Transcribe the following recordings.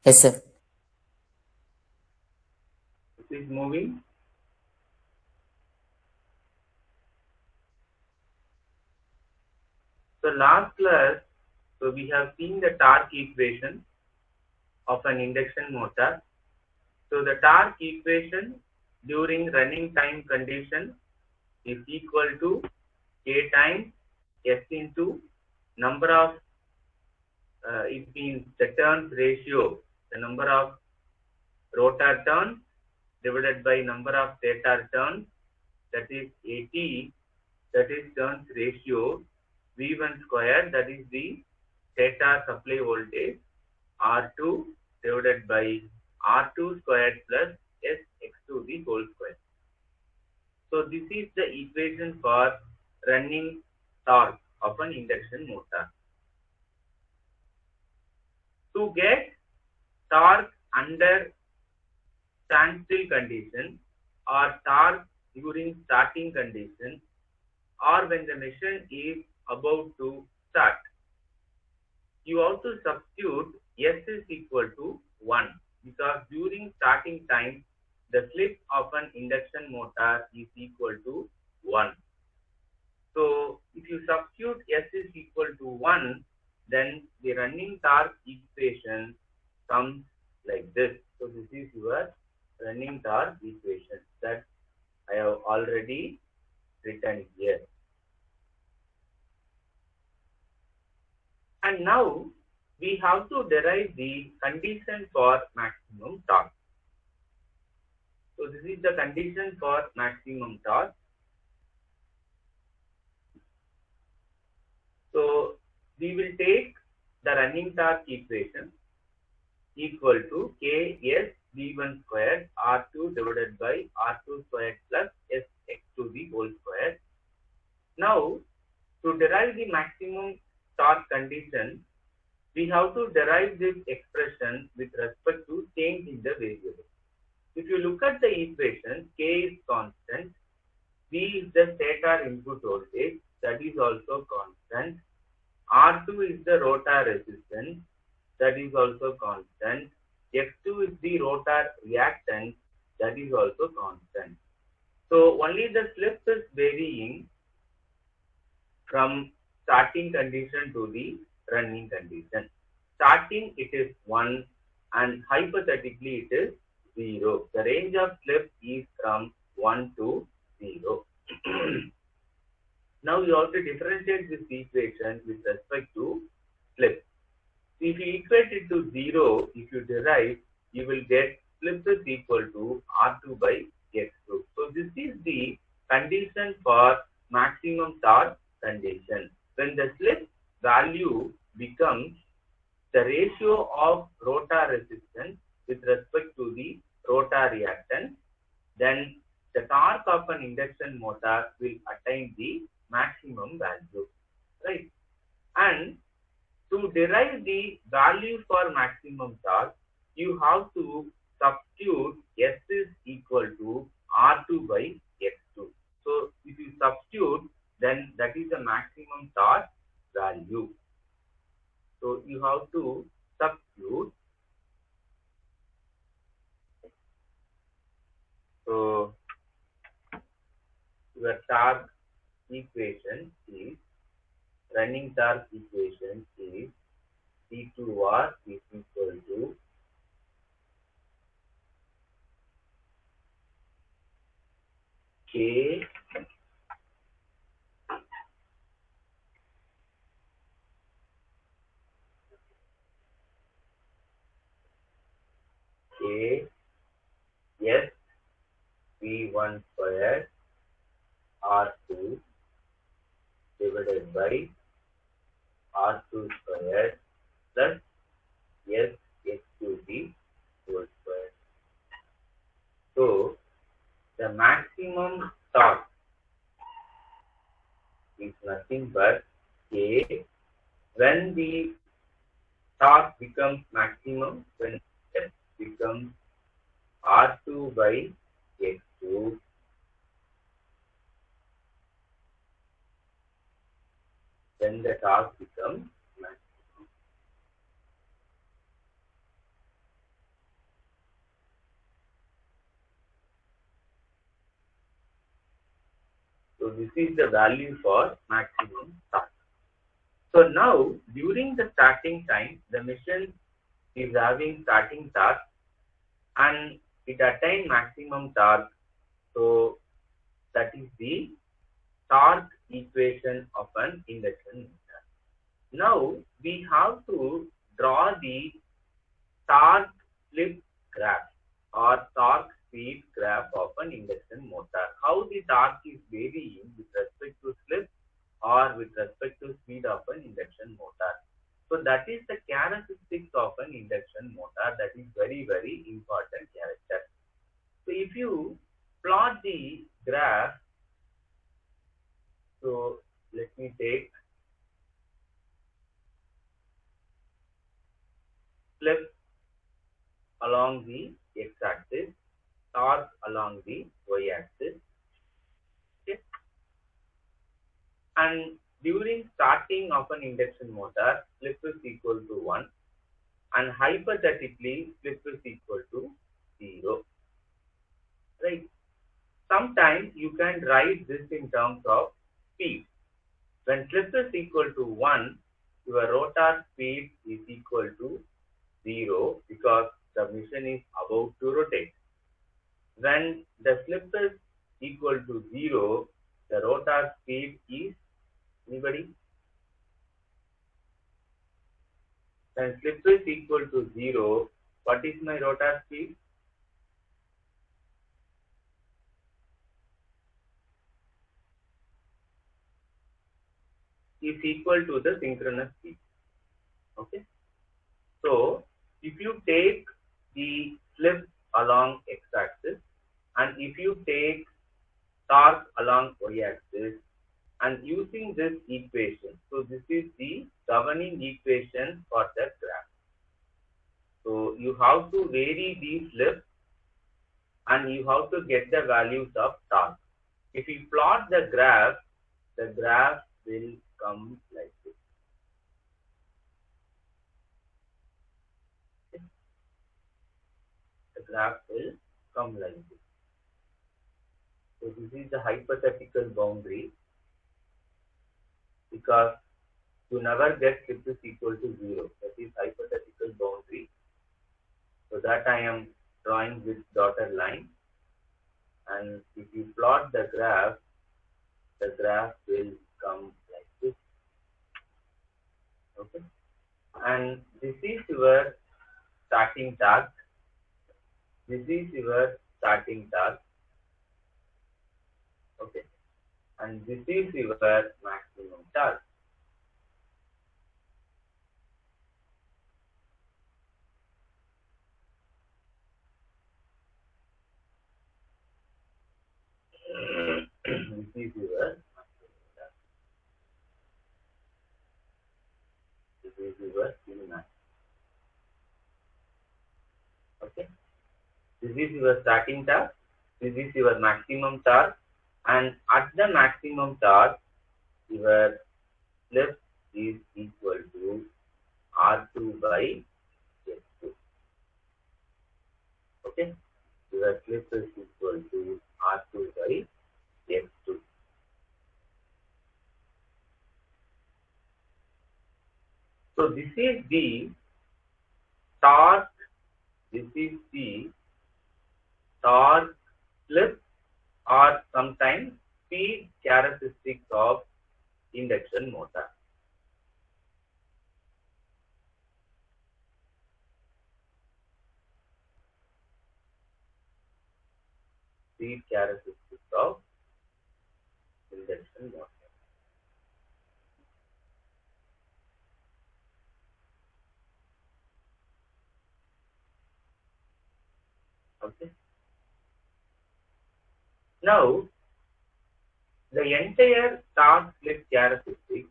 Yes, sir. It is moving. So last class, so we have seen the torque equation of an induction motor. So the torque equation during running time condition is equal to K times S into number of, it means the turns ratio, the number of rotor turns divided by number of stator turns, that is AT, that is turns ratio, V1 square, that is the stator supply voltage, R2 divided by R2 squared plus Sx2 the whole square. So this is the equation for running torque of an induction motor. To get torque under standstill condition or torque during starting condition or when the machine is about to start, you have to substitute S is equal to 1 because during starting time the slip of an induction motor is equal to 1. So if you substitute S is equal to 1, then the running torque equation comes like this. So this is your running torque equation that I have already written here. And now we have to derive the condition for maximum torque. So this is the condition for maximum torque. So we will take the running torque equation equal to Ks V1 squared R2 divided by R2 squared plus Sx2 the whole square. Now to derive the maximum torque condition, we have to derive this expression with respect to change in the variable. If you look at the equation, K is constant, V is the stator input voltage, that is also constant, R2 is the rotor resistance, that is also constant, X2 is the rotor reactance, that is also constant. So only the slip is varying from starting condition to the running condition. Starting it is 1 and hypothetically it is 0. The range of slip is from 1 to 0. Now you have to differentiate this equation with respect to slip. If you equate it to 0, if you derive, you will get slip is equal to R2 by X2. So this is the condition for maximum torque condition. When the slip value becomes the ratio of rotor resistance with respect to the rotor reactance, then the torque of an induction motor will attain the maximum value, right? And to derive the value for maximum torque, you have to substitute S is equal to R2 by X2. So if you substitute, then that is the maximum torque value. So you have to substitute. So your torque equation is, running torque equation is T2R is equal to K K S V1 squared R2 divided by R2 squared plus Sx2b whole square. So the maximum torque is nothing but K when the torque becomes maximum, when S becomes R2 by X2, then the torque becomes maximum. So this is the value for maximum torque. So now during the starting time, the machine is having starting torque and it attained maximum torque. So that is the torque equation of an induction motor. Now we have to draw the torque slip graph or torque speed graph of an induction motor. How the torque is varying with respect to slip or with respect to speed of an induction motor. So that is the characteristics of an induction motor. That is very, very important character. So if you plot the graph, so let me take slip along the x-axis, torque along the y-axis. Okay. And during starting of an induction motor, slip is equal to 1 and hypothetically slip is equal to 0. Right? Sometimes you can write this in terms of speed. When slip is equal to 1, your rotor speed is equal to 0 because the machine is about to rotate. When the slip is equal to 0, the rotor speed is, anybody? When slip is equal to 0, what is my rotor speed? Is equal to the synchronous speed. Okay. So if you take the slip along x-axis and if you take torque along y-axis and using this equation, so this is the governing equation for the graph. So you have to vary the slip and you have to get the values of torque. If you plot the graph will come like this. Okay. The graph will come like this. So this is the hypothetical boundary because you never get slip is equal to 0. That is hypothetical boundary. So that I am drawing with dotted line. And if you plot the graph will come like this. Okay. And this is your starting torque. This is your starting torque. Okay. And this is your maximum torque. This is your maximum torque. This is your Tmax. Okay. This is your starting torque. This is your maximum torque. And at the maximum torque, your slip is equal to R2 by X2. Okay. Your slip is equal to R2 by X2. So this is the torque. This is the torque slip or sometimes speed characteristics of induction motor. Speed characteristics of induction motor. Okay. Now, the entire torque slip characteristics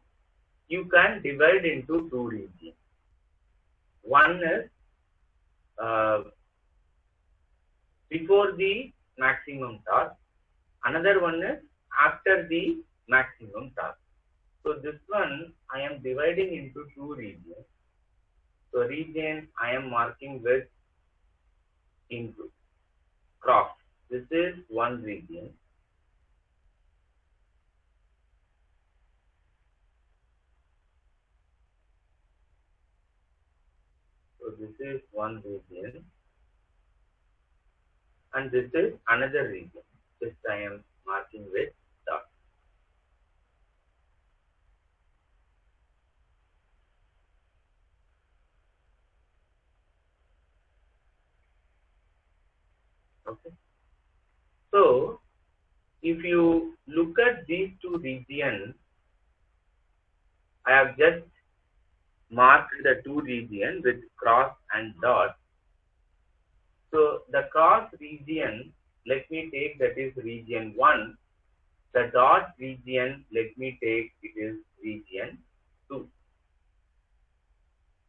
you can divide into two regions. One is before the maximum torque. Another one is after the maximum torque. So this one I am dividing into two regions. So region I am marking with into cross. This is one region. is one region and this is another region. Just I am marking with dot. Okay. So if you look at these two regions, I have just marked the two regions with cross and dot. So the cross region, let me take that is region 1. The dot region, let me take it is region 2.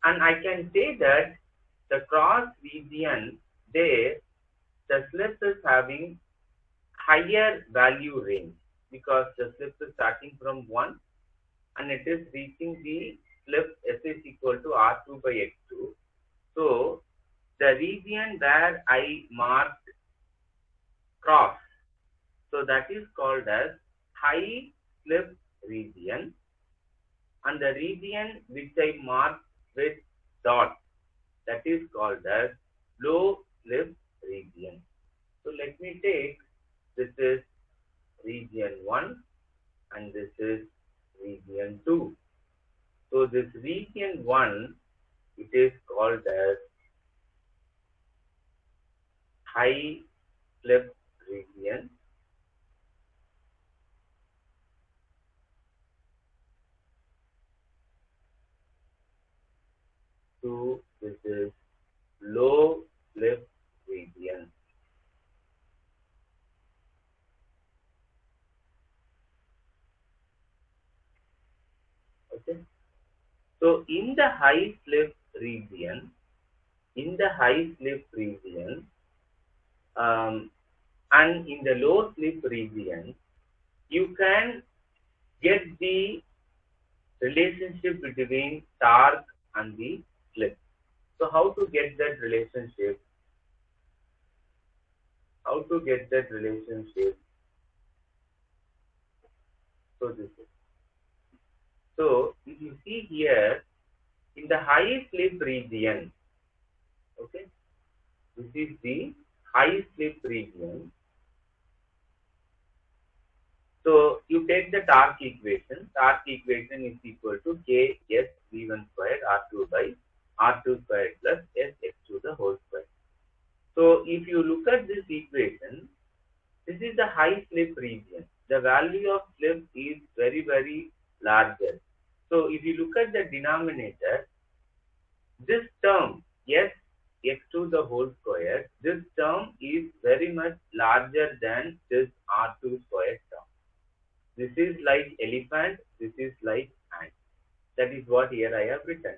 And I can say that the cross region there, the slip is having higher value range because the slip is starting from 1 and it is reaching the slip S is equal to R2 by X2. So the region where I marked cross, so that is called as high slip region, and the region which I marked with dot, that is called as low slip region. So let me take, this is region 1 and this is region 2. So this region 1, it is called as high slip region. To this is low slip region. Okay. So in the high slip region, and in the low slip region, you can get the relationship between torque and the slip. So how to get that relationship? So this is. So if you see here, in the high slip region, okay, this is the high slip region. So you take the torque equation. Torque equation is equal to K S V1 squared R2 by R2 squared plus S X2 the whole square. So if you look at this equation, this is the high slip region. The value of slip is very, very larger. So if you look at the denominator, this term S X2 the whole square, this term is very much larger than this R2 squared term. This is like elephant, this is like ant. That is what here I have written.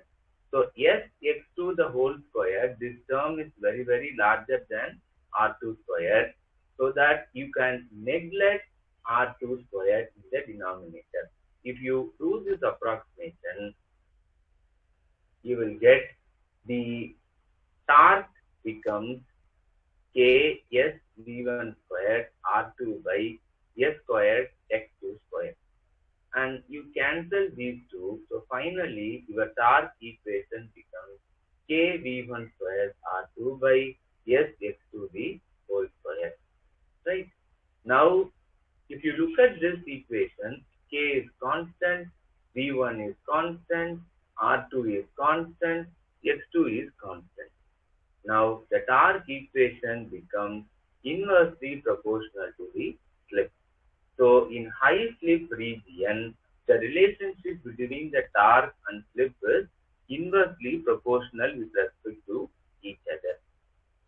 So S X2 the whole square, this term is very, very larger than R2 square, so that you can neglect R2 square in the denominator. If you do this approximation, you will get the torque becomes K S V1 squared R2 by S squared X2 squared. And you cancel these two. So finally, your torque equation becomes K V1 squared R2 by S X2 the whole square. Right? Now, if you look at this equation, K is constant, V1 is constant, R2 is constant, X2 is constant. Now, the torque equation becomes inversely proportional to the slip. So, in high slip region, the relationship between the torque and slip is inversely proportional with respect to each other.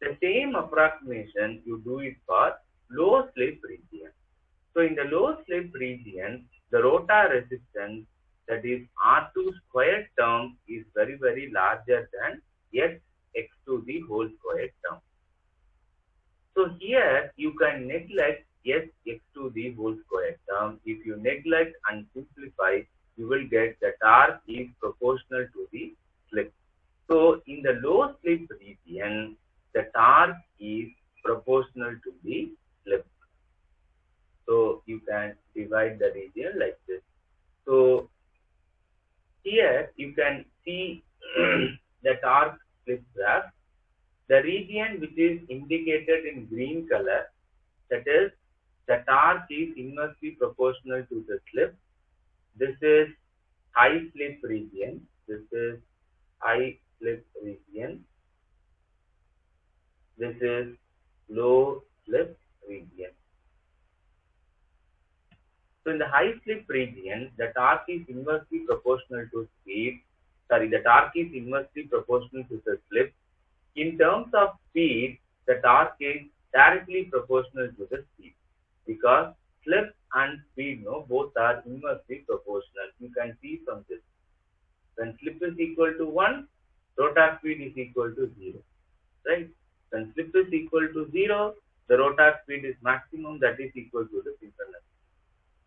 The same approximation you do it for low slip region. So, in the low slip region, the rotor resistance, that is R2 squared term, is very, very larger than S X2 the whole squared term. So here you can neglect S X2 the whole squared term. If you neglect and simplify, you will get the torque is proportional to the slip. So in the low slip region, the torque is proportional to the slip. So you can divide the region like this. So here you can see the torque slip graph. The region which is indicated in green color, that is, the torque is inversely proportional to the slip. This is high slip region. This is high slip region. This is low slip region. So in the high slip region, the torque is inversely proportional to speed. The torque is inversely proportional to the slip. In terms of speed, the torque is directly proportional to the speed because slip and speed both are inversely proportional. You can see from this. When slip is equal to 1, rotor speed is equal to 0. Right? When slip is equal to 0, the rotor speed is maximum, that is equal to the synchronous.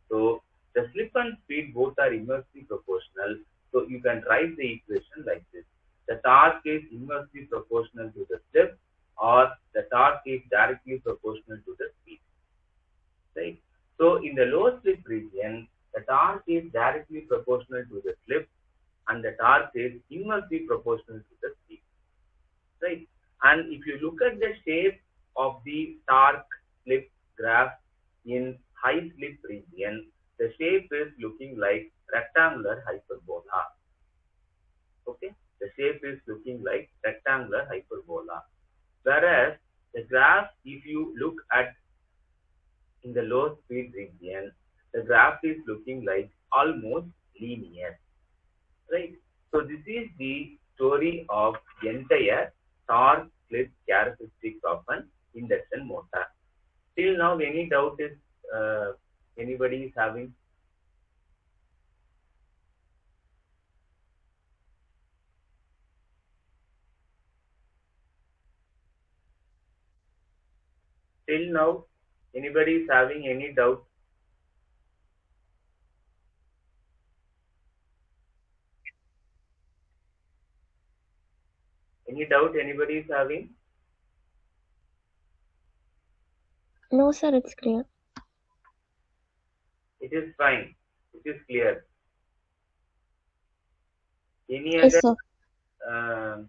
So the slip and speed both are inversely proportional. So you can write the equation like this. The torque is inversely proportional to the slip, or the torque is directly proportional to the speed. Right? So in the low slip region, the torque is directly proportional to the slip and the torque is inversely proportional to the speed. Right? And if you look at the shape of the torque slip graph in high slip region, the shape is looking like rectangular hyperbola. Okay, the shape is looking like rectangular hyperbola. Whereas the graph, if you look at in the low speed region, the graph is looking like almost linear. Right? So this is the story of entire torque slip characteristics of an induction motor. Till now, any doubt is anybody is having? Till now, anybody is having any doubt? Any doubt anybody is having? No, sir, it's clear. It is fine. It is clear. Any Yes, other sir.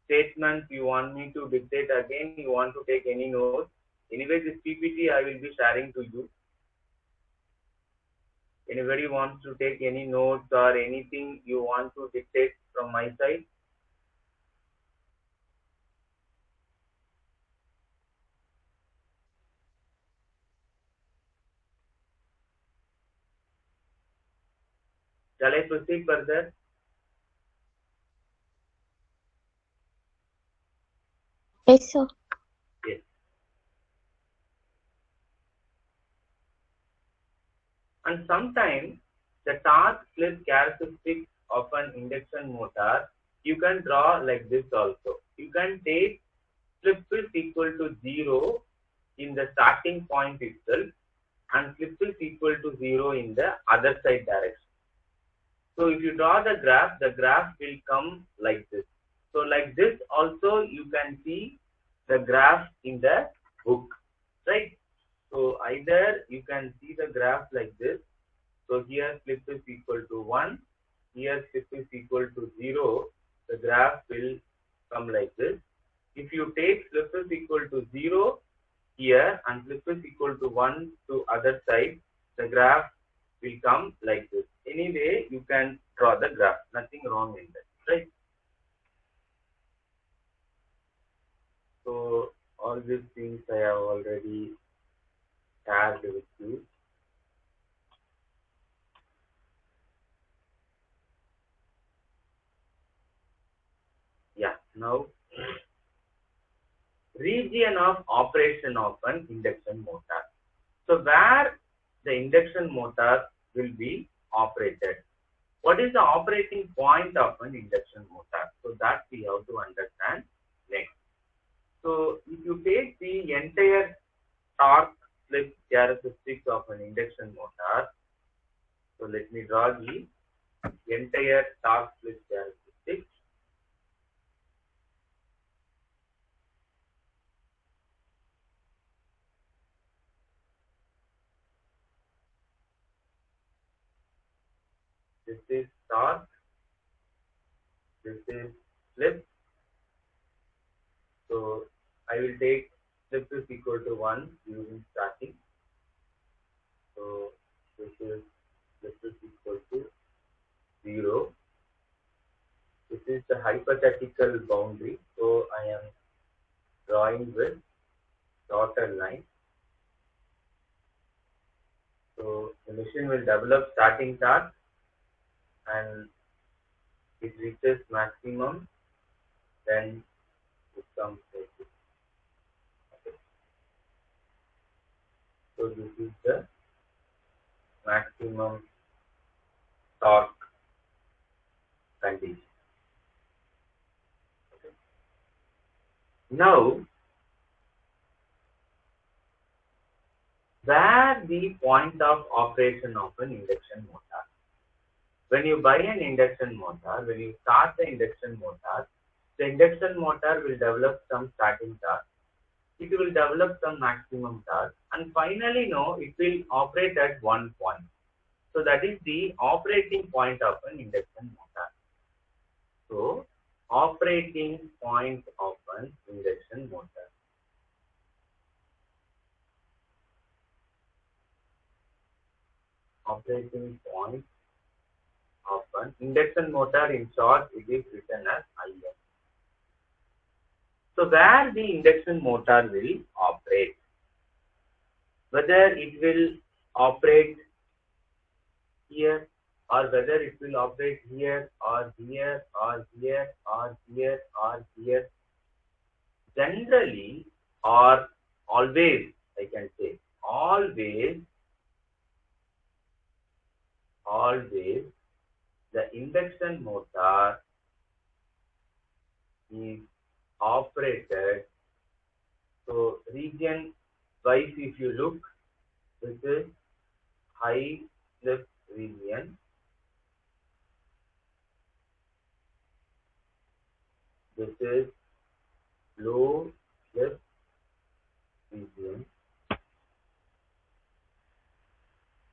statements you want me to dictate again? You want to take any notes? Anyway, this PPT I will be sharing to you. Anybody wants to take any notes or anything you want to dictate from my side? Shall I proceed further? Yes, sir. Yes. And sometimes the torque slip characteristics of an induction motor, you can draw like this also. You can take slip is equal to 0 in the starting point itself and slip is equal to 0 in the other side direction. So if you draw the graph will come like this. So like this also you can see the graph in the book, right? So either you can see the graph like this. So here slip is equal to 1, here slip is equal to 0, the graph will come like this. If you take slip is equal to 0 here and slip is equal to 1 to other side, the graph will come like this. Anyway, you can draw the graph, nothing wrong in that, right? So all these things I have already shared with you. Yeah, now region of operation of an induction motor. So where the induction motor will be operated. What is the operating point of an induction motor? So that we have to understand next. So if you take the entire torque slip characteristics of an induction motor, so let me draw the entire torque slip characteristics. This is torque, this is slip, I will take slip is equal to 1 using starting. So this is slip is equal to 0. This is the hypothetical boundary. So I am drawing with dotted line. So the machine will develop starting task and it reaches maximum, then it comes like this. Okay. So this is the maximum torque condition. Okay. Now, where the point of operation of an induction motor? When you buy an induction motor, when you start the induction motor will develop some starting torque. It will develop some maximum torque, and finally, it will operate at one point. So that is the operating point of an induction motor. So, operating point of an induction motor. Operating point of an induction motor, in short, it is written as IM. So, where the induction motor will operate, whether it will operate here or whether it will operate here or here or here or here or here, generally or always, I can say, always, the induction motor is operated. So region wise, if you look, this is high slip region, this is low slip region.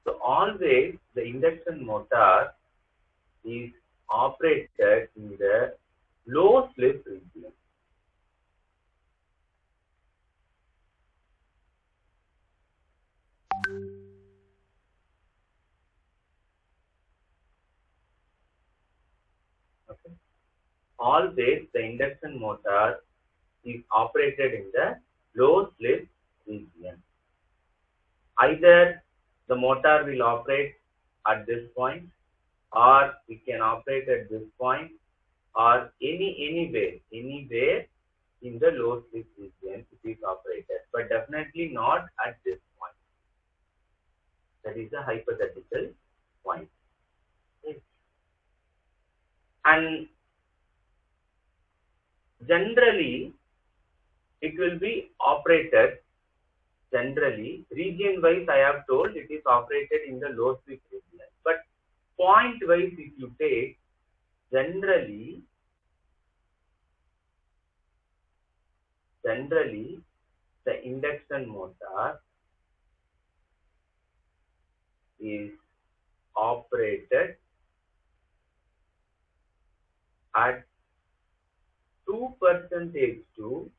So always the induction motor is operated in the low slip region. Okay. Always the induction motor is operated in the low slip region. Either the motor will operate at this point, or it can operate at this point, or anywhere in the low slip region it is operated, but definitely not at this point. That is a hypothetical point. Okay. And generally it will be operated, generally region wise I have told it is operated in the low slip region, but point wise if you take, generally the induction motor is operated at 2% to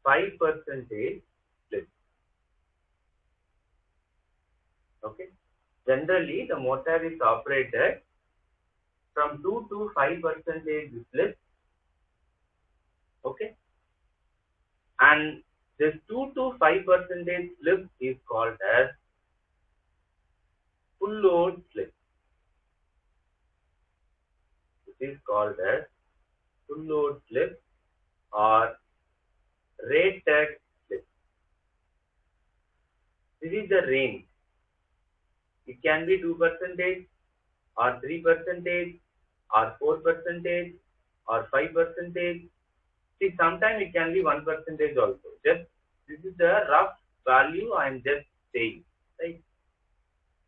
5% slip. Okay. Generally, the motor is operated from 2 to 5% slip. Okay. And this 2 to 5% slip is called as full load slip. It is called as full load slip or rated slip. This is the range. It can be 2% or 3% or 4% or 5%. See, sometimes it can be 1% also. Just this is the rough value I am just saying, right?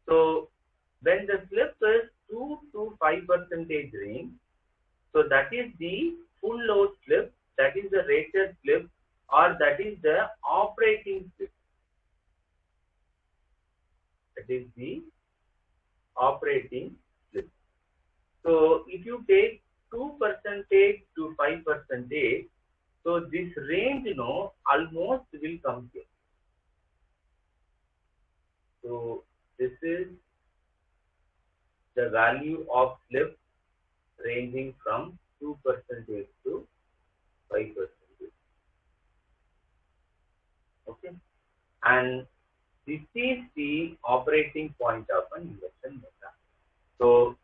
So when the slip is 2 to 5% range, so that is the full load slip, that is the rated slip, or that is the operating slip. That is the operating slip. So if you take 2% to 5%, so So this range, almost will come here. So this is the value of slip ranging from 2% to 5%. Okay, and this is the operating point of an induction motor. So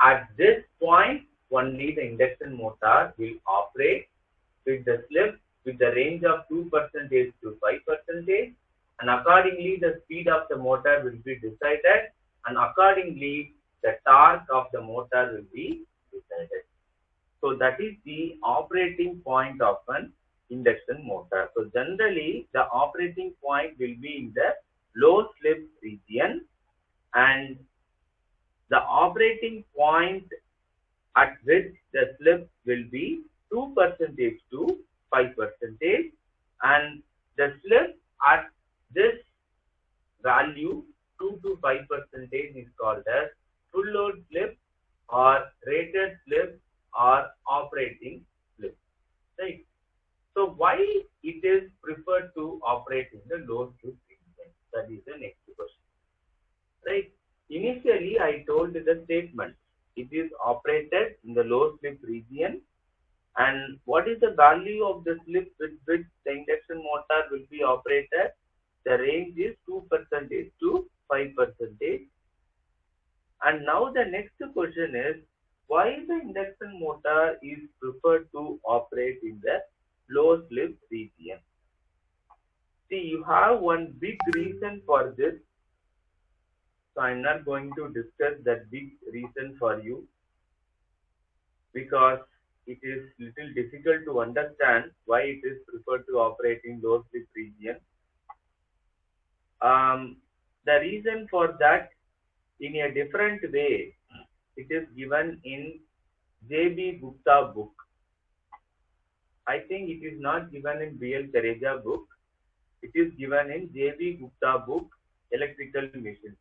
at this point, only the induction motor will operate with the slip with the range of 2% to 5%, and accordingly the speed of the motor will be decided, and accordingly the torque of the motor will be decided. So that is the operating point of an induction motor. So generally the operating point will be in the low slip region, and the operating point at which the slip will be 2% to 5%, and the slip at this value 2 to 5% is called as full load slip or rated slip or operating slip, right? So why it is preferred to operate in the low slip region? That is the next question, right? Initially I told the statement, it is operated in the low slip region, and what is the value of the slip with which the induction motor will be operated? The range is 2% to 5%. And now the next question is, why the induction motor is preferred to operate in the low slip region? See, you have one big reason for this. So I'm not going to discuss that big reason for you, because it is little difficult to understand why it is preferred to operate in low slip region. The reason for that, in a different way, it is given in J.B. Gupta book. I think it is not given in B.L. Tereja book. It is given in J.B. Gupta book, Electrical Machines.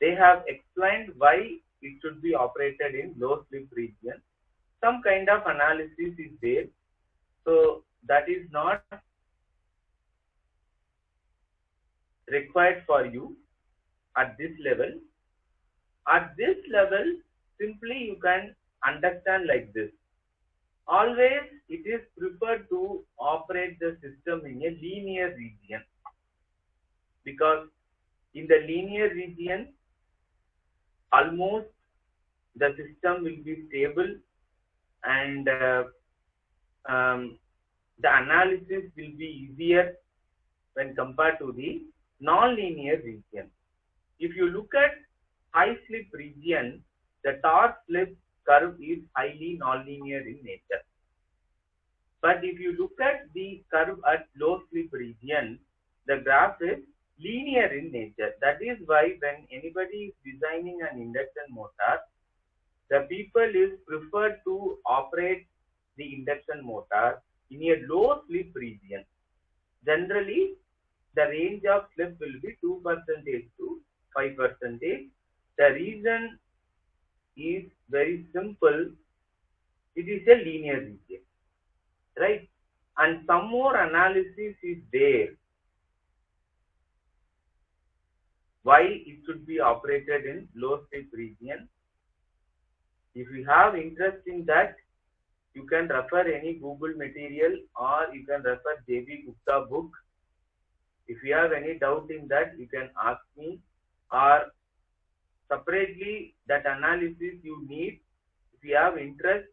They have explained why it should be operated in low slip region. Some kind of analysis is there. So that is not required for you at this level. At this level, simply you can understand like this. Always it is preferred to operate the system in a linear region, because in the linear region, almost the system will be stable, and the analysis will be easier when compared to the non-linear region. If you look at high slip region, the torque slip curve is highly non-linear in nature. But if you look at the curve at low slip region, the graph is linear in nature. That is why when anybody is designing an induction motor, the people is preferred to operate the induction motor in a low slip region. Generally, the range of slip will be 2% to 5%. The reason is very simple. It is a linear region, right? And some more analysis is there why it should be operated in low slip region. If you have interest in that, you can refer any Google material, or you can refer J.B. Gupta book. If you have any doubt in that, you can ask me, or separately that analysis you need. If you have interest,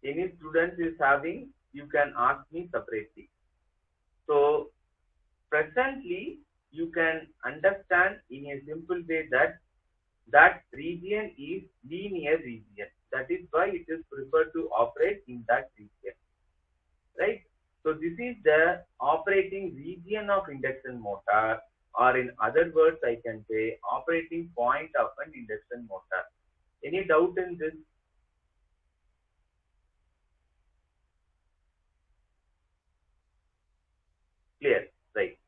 any student is having, you can ask me separately. So presently you can understand in a simple way that that region is linear region. That is why it is preferred to operate in that region, right? So this is the operating region of induction motor, or in other words I can say operating point of an induction motor. Any doubt in this? Clear, right?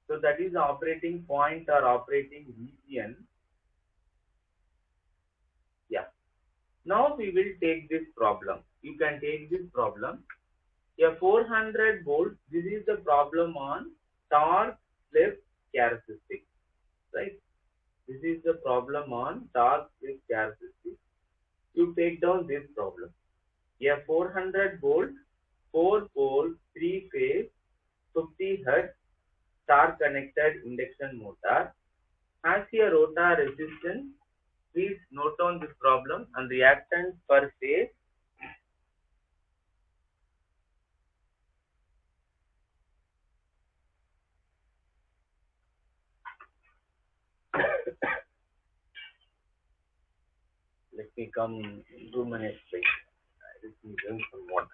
So that is the operating point or operating region. Now we will take this problem. You can take this problem. A 400 volt, this is the problem on torque slip characteristic, right? This is the problem on torque slip characteristic. You take down this problem. A 400 volt, 4 pole, 3 phase, 50 hertz star connected induction motor has a rotor resistance. Please note down this problem and reactance per phase. Let me come in 2 minutes, please. Let me drink some water.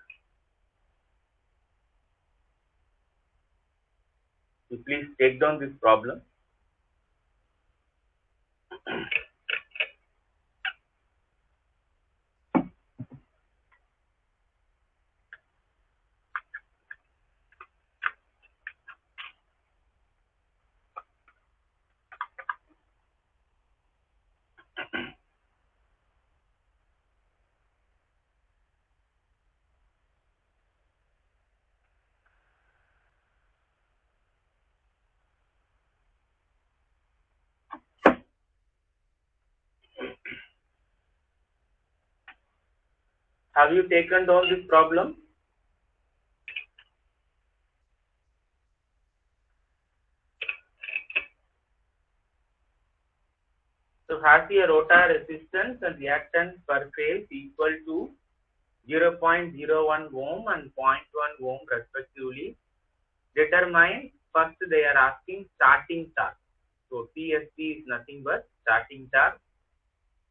You please take down this problem. Have you taken down this problem? So has a rotor resistance and reactance per phase equal to 0.01 ohm and 0.1 ohm respectively. Determine, first they are asking starting torque. So TSP is nothing but starting torque.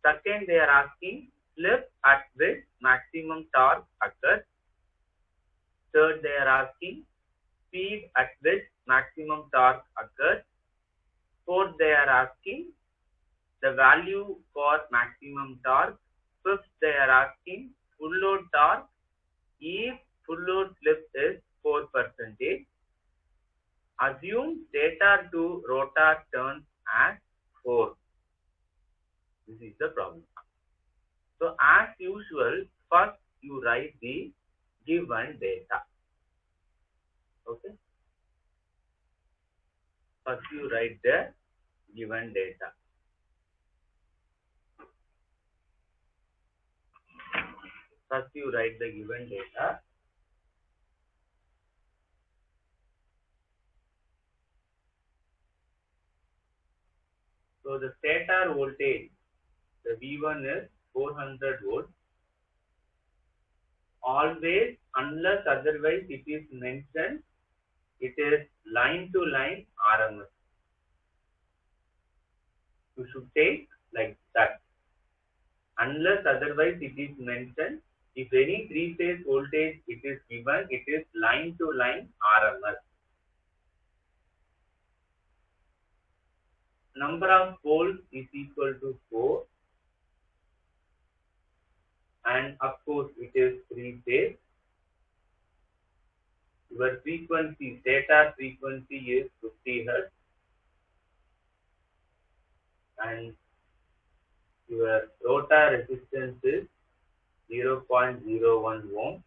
Second they are asking slip at which maximum torque occurs. Third they are asking speed at which maximum torque occurs. Fourth they are asking the value for maximum torque. Fifth they are asking full load torque if full load slip is 4%. Assume stator to rotor turns as 4. This is the problem. So as usual, first you write the given data. Okay. First you write the given data. First you write the given data. So the stator voltage, the V1 is 400 volts. Always, unless otherwise it is mentioned, it is line to line RMS. You should take like that. Unless otherwise it is mentioned, if any three-phase voltage it is given, it is line to line RMS. Number of poles is equal to 4, and of course it is three-phase. Your frequency, stator frequency is 50 Hz, and your rotor resistance is 0.01 ohm.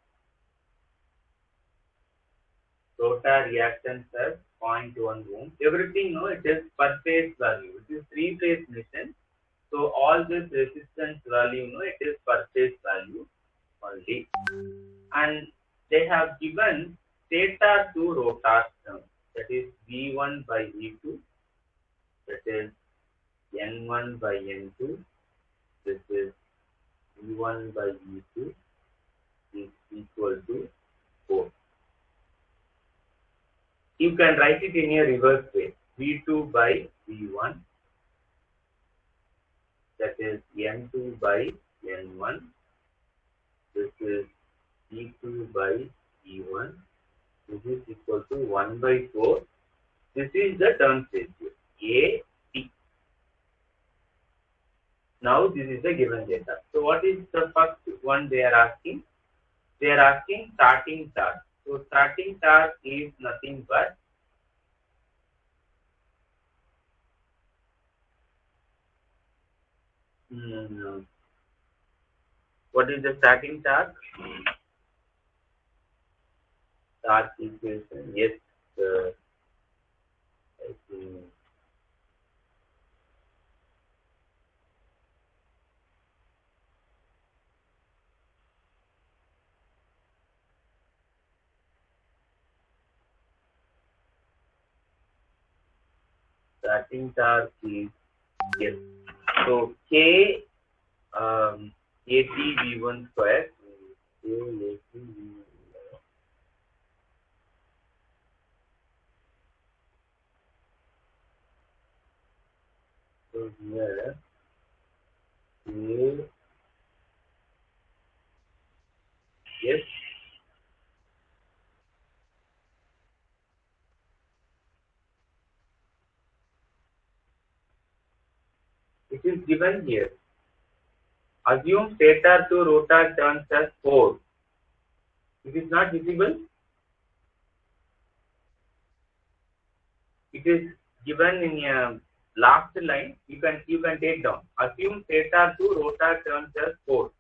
Rotor reactance as 0.1 ohm. Everything, no, it is per phase value. It is three-phase machine. So all this resistance value, no, it is per phase value only. And they have given stator to rotor term. That is V1 by V2. That is N1 by N2. This is V1 by V2 is equal to 4. You can write it in a reverse way. V2 by V1. That is N2 by N1. This is E2 by E1. This is equal to 1 by 4. This is the turns ratio, A, T. Now this is the given data. So what is the first one they are asking? They are asking starting torque. So starting torque is nothing but What is the starting torque? Torque equation. Yes. I think starting torque is yes. So K AT V1 square. K AT V1. So here K yes. It is given here. Assume stator to rotor turns as 4. It is not visible. It is given in a last line. You can take down. Assume stator to rotor turns as 4.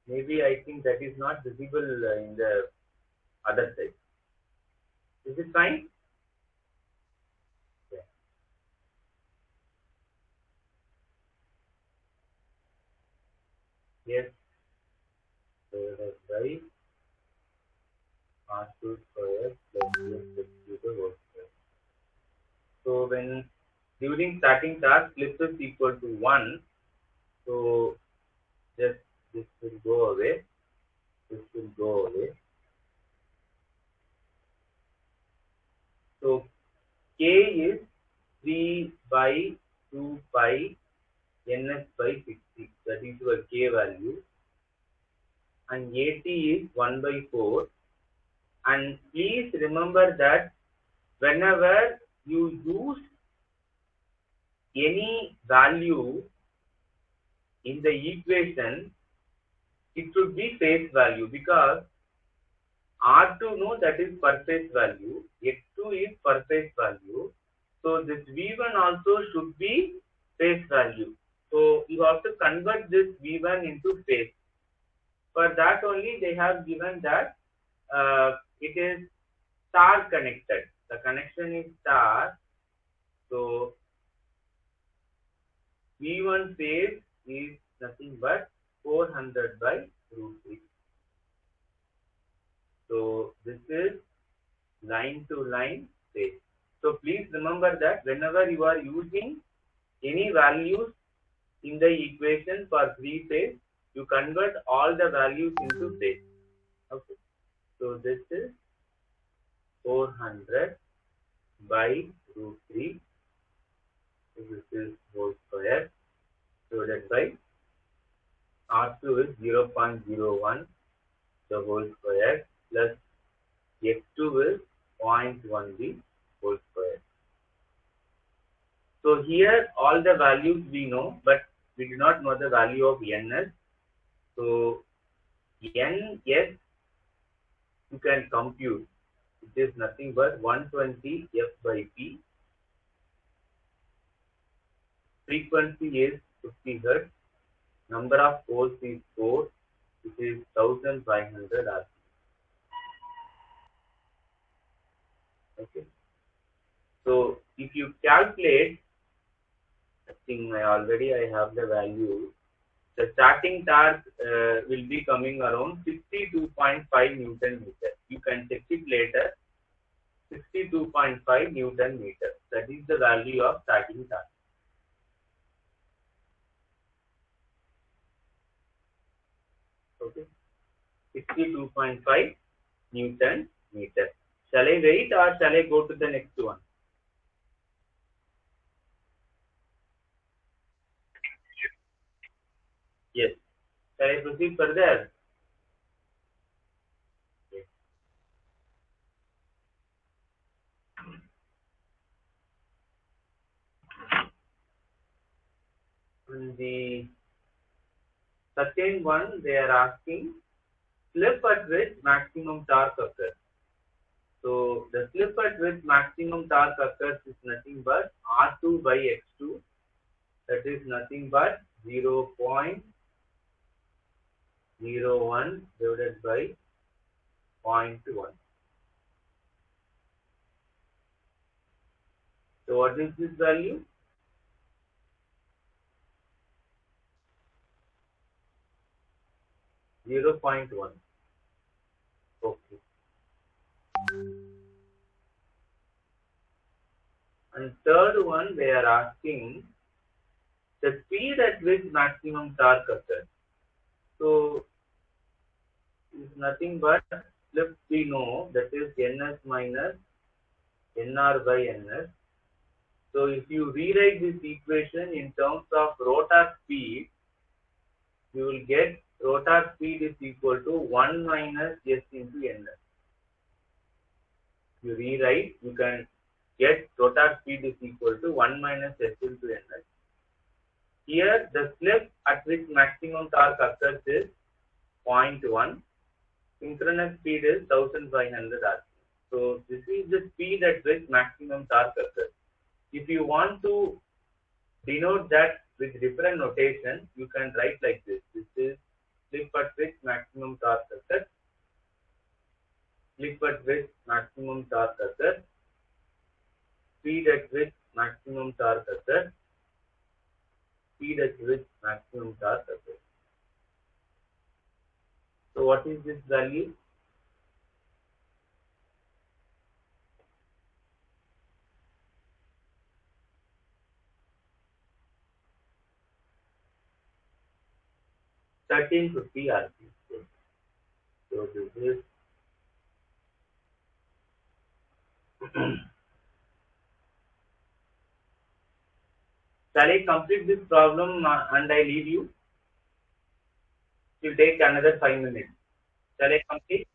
Maybe I think that is not visible in the other side. Is it fine? Yeah. Yes. Divided by R2 square plus S to the whole square. So when during starting task slip is equal to 1, so just this will go away. This will go away. So K is 3 by 2 pi ns by 60. That is your K value. And AT is 1 by 4. And please remember that whenever you use any value in the equation, it should be phase value, because R2 no, that is per phase value, X2 is per phase value. So this V1 also should be phase value. So you have to convert this V1 into phase. For that only they have given that it is star connected. The connection is star. So V1 phase is nothing but 400 by root 3. So this is line to line phase. So please remember that whenever you are using any values in the equation for 3 phase, you convert all the values into phase. Okay. So this is 400 by root 3. So this is whole square divided by R2 is 0.01 the whole square plus X2 is 0.1 the whole square. So here all the values we know, but we do not know the value of ns. So ns you can compute. It is nothing but 120 f by p. Frequency is 50 Hz. Number of poles is 4, which is 1500 RPM. Okay. So if you calculate, I think I have the value. The starting torque will be coming around 62.5 Newton meter. You can check it later. 62.5 Newton meter. That is the value of starting torque. Okay. 62.5 Newton meter. Shall I wait or shall I go to the next one? Yes. Shall I proceed further? Yes. On the second one, they are asking slip at which maximum torque occurs. So the slip at which maximum torque occurs is nothing but R2 by X2. That is nothing but 0.001 0.01 divided by 0.1. So what is this value? 0.1. Okay. And third one, they are asking the speed at which maximum torque occurs. So it's nothing but slip we know, that is ns minus nr by ns. So if you rewrite this equation in terms of rotor speed, you will get rotor speed is equal to 1 minus s into ns. You rewrite, you can get rotor speed is equal to 1 minus s into ns. Here the slip at which maximum torque occurs is 0.1. Synchronous speed is 1500 rpm. So this is the speed at which maximum torque occurs. If you want to denote that with different notation, you can write like this. This is slip at which maximum torque occurs. Slip at which maximum torque occurs. Speed at which maximum torque occurs. Speed at which maximum torque occurs. So what is this value? (1350 rpm). So this is shall I complete this problem and I leave you? It will take another 5 minutes. Shall I complete?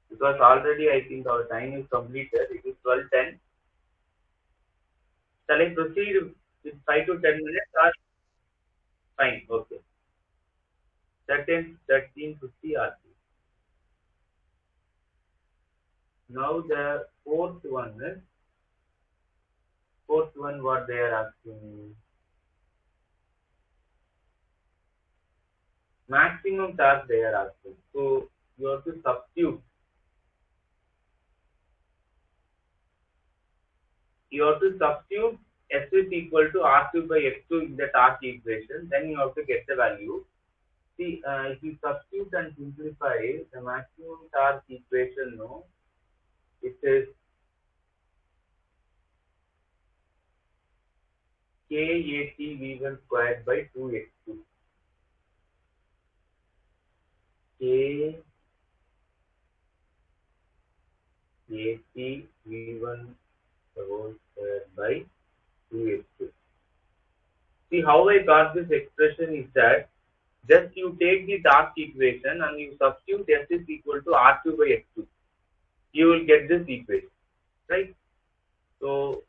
Because already I think our time is completed. It is 12:10. Shall I proceed with 5 to 10 minutes or fine? Okay. 1350 rpm. Now the fourth one what they are asking. Maximum torque they are asking. So you have to substitute. You have to substitute S is equal to R2 by X2 in the torque equation. Then you have to get the value. See, if you substitute and simplify the maximum torque equation, no, it is KAT V1 squared by 2x2. KAT V1 whole squared by 2x2. See, how I got this expression is that just you take the torque equation and you substitute S is equal to R2 by X2. You will get this equation, right? So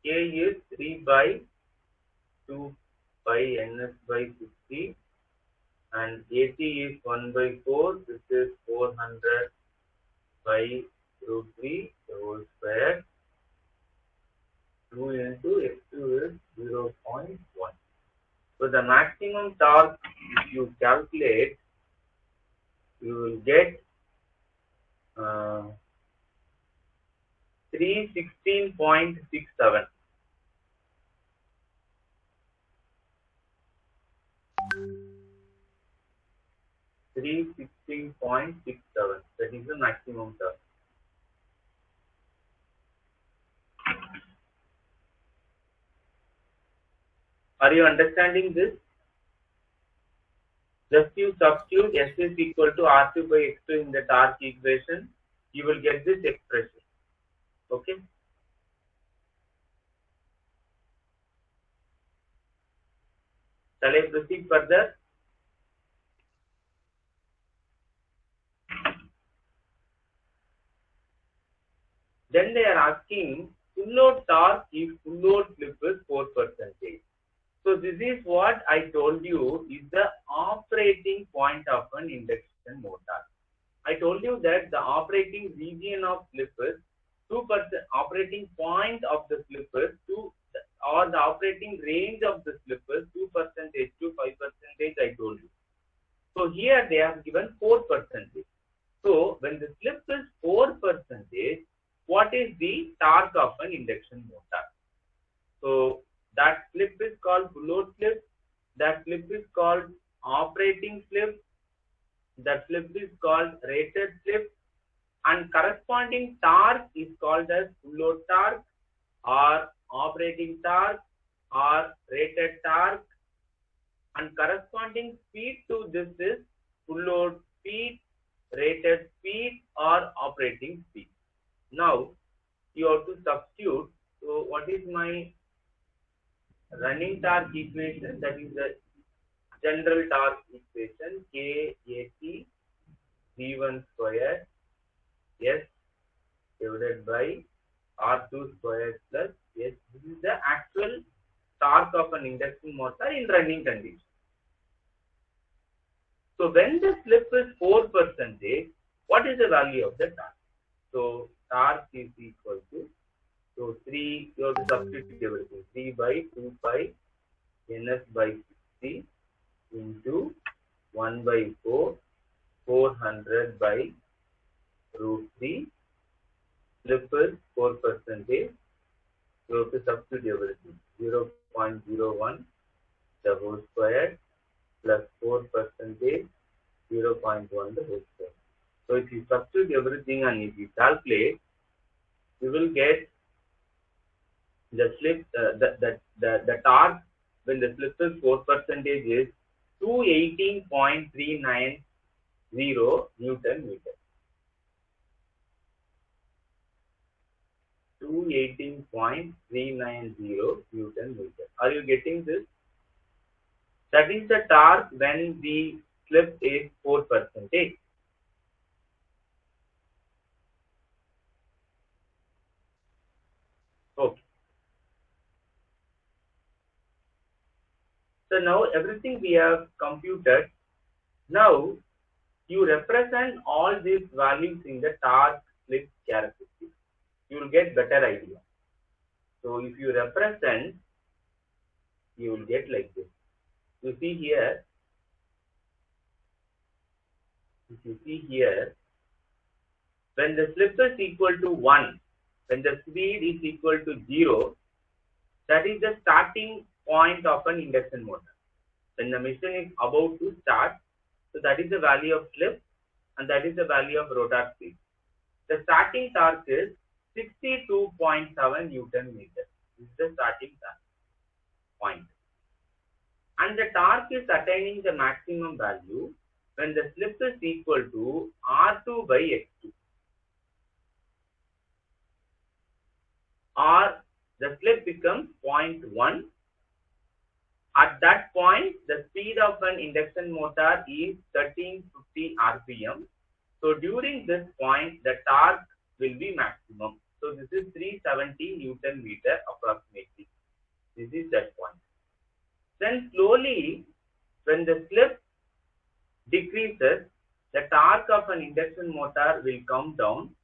K is 3 by 2 by ns by 60 and AT is 1 by 4. This is 400 by root 3 the whole square. 2 into X2 is 0.1. So the maximum torque, if you calculate, you will get 316.67. That is the maximum torque. Are you understanding this? Just you substitute S is equal to R2 by X2 in the torque equation, you will get this expression. Okay? Shall I proceed further? Then they are asking full load torque if full load slip is 4%. So this is what I told you is the operating point of an induction motor. I told you that the operating region of slip is 2%, operating point of the slip is 2, or the operating range of the slip is 2% to 5%, I told you. So here they have given 4%. So when the slip is 4%, what is the torque of an induction motor? So that slip is called full load slip. That slip is called operating slip. That slip is called rated slip. And corresponding torque is called as full load torque or operating torque or rated torque. And corresponding speed to this is full load speed, rated speed or operating speed. Now you have to substitute. So what is my running torque equation? That is the general torque equation, KAT V1 square S divided by R2 square plus S. This is the actual torque of an induction motor in running condition. So when the slip is 4%, what is the value of the torque? So torque is equal to, so 3, you have to substitute everything, 3 by 2 pi ns by 60 into 1 by 4, 400 by root 3, slip is 4%, you have to substitute everything, 0.01 the whole square plus 4%, 0.1 the whole square. So if you substitute everything and if you calculate, you will get the slip, the torque when the slip is 4% is 218.390 Newton meter. 218.390 Newton meter. Are you getting this? That is the torque when the slip is 4%. Okay. So now everything we have computed. Now you represent all these values in the torque slip characteristics. You will get better idea. So if you represent, you will get like this. You see here, if you see here, when the slip is equal to 1, when the speed is equal to 0, that is the starting point of an induction motor. When the machine is about to start, so that is the value of slip and that is the value of rotor speed. The starting torque is 62.7 Newton meter. This is the starting torque point. And the torque is attaining the maximum value when the slip is equal to R2 by X2. Or the slip becomes 0.1. At that point, the speed of an induction motor is 1350 RPM. So during this point, the torque will be maximum. So this is 370 Newton meter approximately. This is that point. Then slowly, when the slip decreases, the torque of an induction motor will come down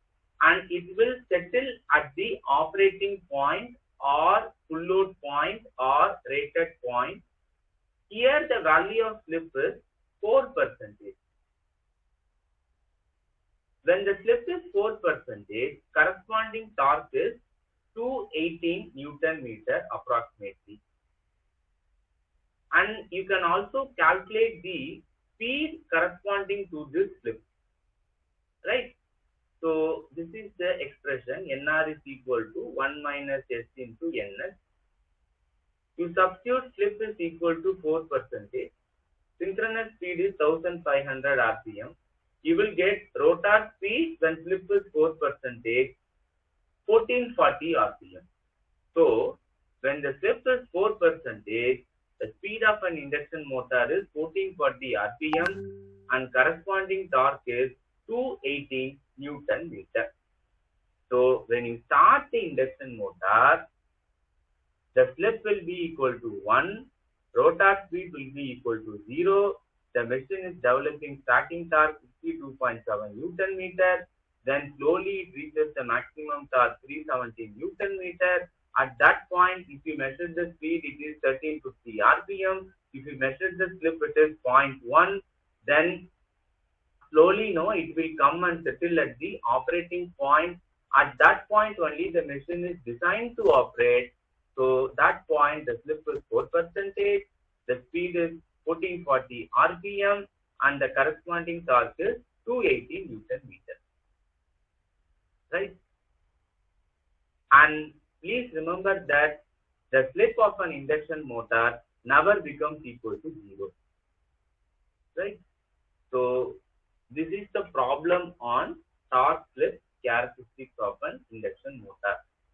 and it will settle at the operating point or full load point or rated point. Here the value of slip is 4%. When the slip is 4%, corresponding torque is 218 Newton meter approximately. And you can also calculate the speed corresponding to this slip, right? So this is the expression, NR is equal to 1 minus S into NS. You substitute slip is equal to 4%. Synchronous speed is 1500 RPM. You will get rotor speed when slip is 4%, 1440 RPM. So when the slip is 4%, the speed of an induction motor is 1440 RPM and corresponding torque is 280 Newton meter. So when you start the induction motor, the slip will be equal to 1, rotor speed will be equal to 0, the machine is developing starting torque 62.7 Newton meter, then slowly it reaches the maximum torque 370 Newton meter. At that point, if you measure the speed, it is 1350 rpm. If you measure the slip, it is 0.1. Then slowly, no, it will come and settle at the operating point. At that point only, the machine is designed to operate. So that point, the slip is 4%, the speed is 1440 rpm, and the corresponding torque is 280 Newton meter. Right? And please remember that the slip of an induction motor never becomes equal to 0. Right? So this is the problem on torque slip characteristics of an induction motor.